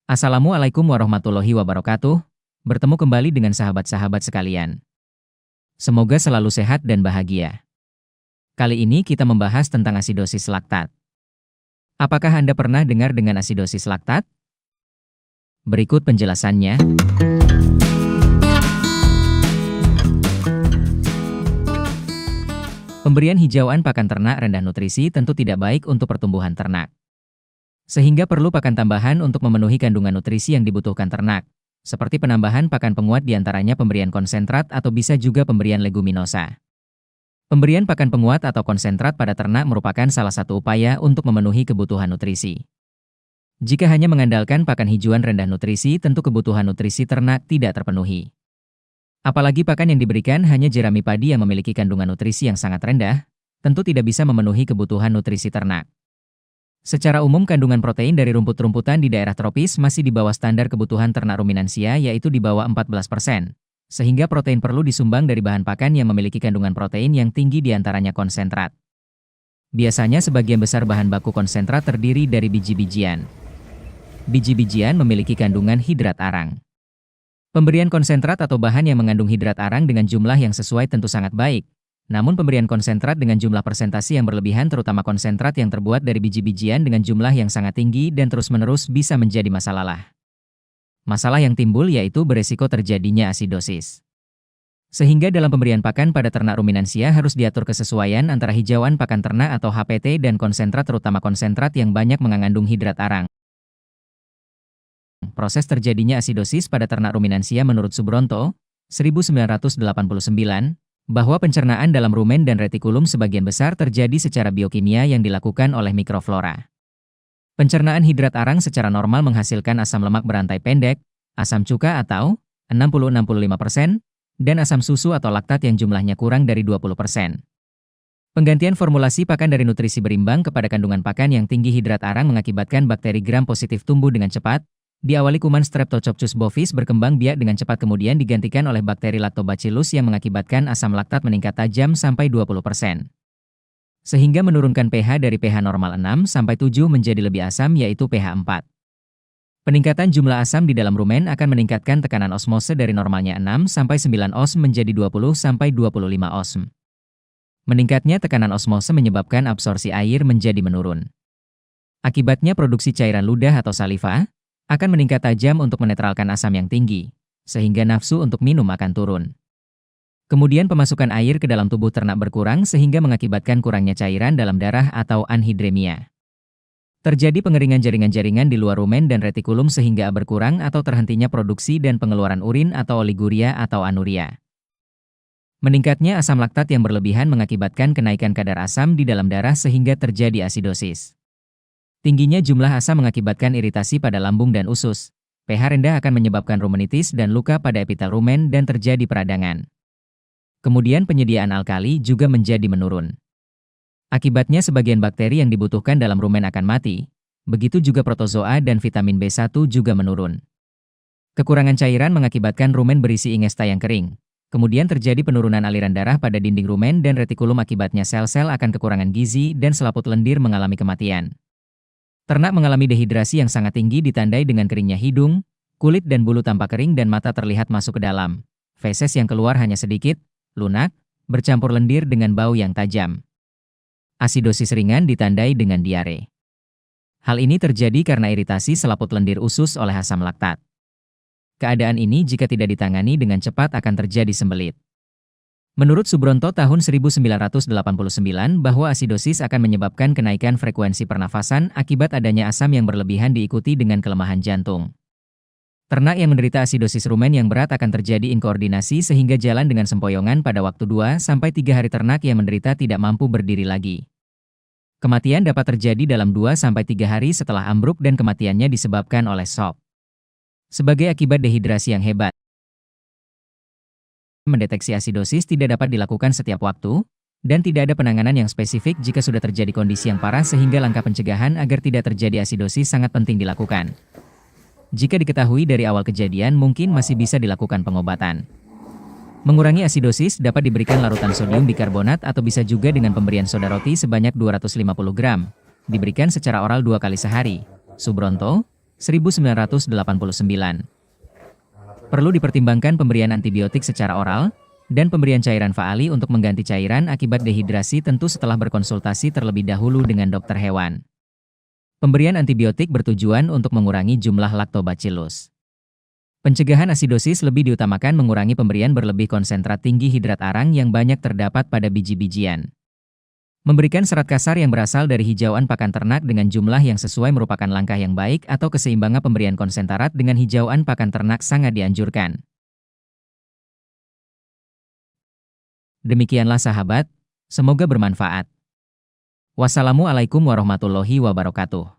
Assalamualaikum warahmatullahi wabarakatuh. Bertemu kembali dengan sahabat-sahabat sekalian. Semoga selalu sehat dan bahagia. Kali ini kita membahas tentang asidosis laktat. Apakah Anda pernah dengar dengan asidosis laktat? Berikut penjelasannya. Pemberian hijauan pakan ternak rendah nutrisi tentu tidak baik untuk pertumbuhan ternak. Sehingga perlu pakan tambahan untuk memenuhi kandungan nutrisi yang dibutuhkan ternak, seperti penambahan pakan penguat diantaranya pemberian konsentrat atau bisa juga pemberian leguminosa. Pemberian pakan penguat atau konsentrat pada ternak merupakan salah satu upaya untuk memenuhi kebutuhan nutrisi. Jika hanya mengandalkan pakan hijauan rendah nutrisi, tentu kebutuhan nutrisi ternak tidak terpenuhi. Apalagi pakan yang diberikan hanya jerami padi yang memiliki kandungan nutrisi yang sangat rendah, tentu tidak bisa memenuhi kebutuhan nutrisi ternak. Secara umum kandungan protein dari rumput-rumputan di daerah tropis masih di bawah standar kebutuhan ternak ruminansia yaitu di bawah 14%, sehingga protein perlu disumbang dari bahan pakan yang memiliki kandungan protein yang tinggi diantaranya konsentrat. Biasanya sebagian besar bahan baku konsentrat terdiri dari biji-bijian. Biji-bijian memiliki kandungan hidrat arang. Pemberian konsentrat atau bahan yang mengandung hidrat arang dengan jumlah yang sesuai tentu sangat baik. Namun pemberian konsentrat dengan jumlah persentase yang berlebihan terutama konsentrat yang terbuat dari biji-bijian dengan jumlah yang sangat tinggi dan terus-menerus bisa menjadi masalah. Masalah yang timbul yaitu beresiko terjadinya asidosis. Sehingga dalam pemberian pakan pada ternak ruminansia harus diatur kesesuaian antara hijauan pakan ternak atau HPT dan konsentrat terutama konsentrat yang banyak mengandung hidrat arang. Proses terjadinya asidosis pada ternak ruminansia menurut Subronto, 1989, bahwa pencernaan dalam rumen dan retikulum sebagian besar terjadi secara biokimia yang dilakukan oleh mikroflora. Pencernaan hidrat arang secara normal menghasilkan asam lemak berantai pendek, asam cuka atau 60-65%, dan asam susu atau laktat yang jumlahnya kurang dari 20%. Penggantian formulasi pakan dari nutrisi berimbang kepada kandungan pakan yang tinggi hidrat arang mengakibatkan bakteri gram positif tumbuh dengan cepat. Diawali kuman Streptococcus bovis berkembang biak dengan cepat kemudian digantikan oleh bakteri Lactobacillus yang mengakibatkan asam laktat meningkat tajam sampai 20%. Sehingga menurunkan pH dari pH normal 6-7 menjadi lebih asam yaitu pH 4. Peningkatan jumlah asam di dalam rumen akan meningkatkan tekanan osmose dari normalnya 6-9 ohm menjadi 20-25 ohm. Meningkatnya tekanan osmose menyebabkan absorpsi air menjadi menurun. Akibatnya produksi cairan ludah atau saliva akan meningkat tajam untuk menetralkan asam yang tinggi, sehingga nafsu untuk minum akan turun. Kemudian pemasukan air ke dalam tubuh ternak berkurang sehingga mengakibatkan kurangnya cairan dalam darah atau anhidremia. Terjadi pengeringan jaringan-jaringan di luar rumen dan retikulum sehingga berkurang atau terhentinya produksi dan pengeluaran urin atau oliguria atau anuria. Meningkatnya asam laktat yang berlebihan mengakibatkan kenaikan kadar asam di dalam darah sehingga terjadi asidosis. Tingginya jumlah asam mengakibatkan iritasi pada lambung dan usus. pH rendah akan menyebabkan rumenitis dan luka pada epitel rumen dan terjadi peradangan. Kemudian penyediaan alkali juga menjadi menurun. Akibatnya sebagian bakteri yang dibutuhkan dalam rumen akan mati. Begitu juga protozoa dan vitamin B1 juga menurun. Kekurangan cairan mengakibatkan rumen berisi ingesta yang kering. Kemudian terjadi penurunan aliran darah pada dinding rumen dan retikulum akibatnya sel-sel akan kekurangan gizi dan selaput lendir mengalami kematian. Ternak mengalami dehidrasi yang sangat tinggi ditandai dengan keringnya hidung, kulit dan bulu tampak kering dan mata terlihat masuk ke dalam. Feses yang keluar hanya sedikit, lunak, bercampur lendir dengan bau yang tajam. Asidosis ringan ditandai dengan diare. Hal ini terjadi karena iritasi selaput lendir usus oleh asam laktat. Keadaan ini jika tidak ditangani dengan cepat akan terjadi sembelit. Menurut Subronto tahun 1989 bahwa asidosis akan menyebabkan kenaikan frekuensi pernafasan akibat adanya asam yang berlebihan diikuti dengan kelemahan jantung. Ternak yang menderita asidosis rumen yang berat akan terjadi inkoordinasi sehingga jalan dengan sempoyongan pada waktu 2-3 hari. Ternak yang menderita tidak mampu berdiri lagi. Kematian dapat terjadi dalam 2-3 hari setelah ambruk dan kematiannya disebabkan oleh shock. Sebagai akibat dehidrasi yang hebat, mendeteksi asidosis tidak dapat dilakukan setiap waktu, dan tidak ada penanganan yang spesifik jika sudah terjadi kondisi yang parah sehingga langkah pencegahan agar tidak terjadi asidosis sangat penting dilakukan. Jika diketahui dari awal kejadian mungkin masih bisa dilakukan pengobatan. Mengurangi asidosis dapat diberikan larutan sodium bikarbonat atau bisa juga dengan pemberian soda roti sebanyak 250 gram, diberikan secara oral 2 kali sehari. Subronto, 1989. Perlu dipertimbangkan pemberian antibiotik secara oral, dan pemberian cairan faali untuk mengganti cairan akibat dehidrasi tentu setelah berkonsultasi terlebih dahulu dengan dokter hewan. Pemberian antibiotik bertujuan untuk mengurangi jumlah Lactobacillus. Pencegahan asidosis lebih diutamakan mengurangi pemberian berlebih konsentrat tinggi hidrat arang yang banyak terdapat pada biji-bijian. Memberikan serat kasar yang berasal dari hijauan pakan ternak dengan jumlah yang sesuai merupakan langkah yang baik atau keseimbangan pemberian konsentrat dengan hijauan pakan ternak sangat dianjurkan. Demikianlah sahabat, semoga bermanfaat. Wassalamualaikum warahmatullahi wabarakatuh.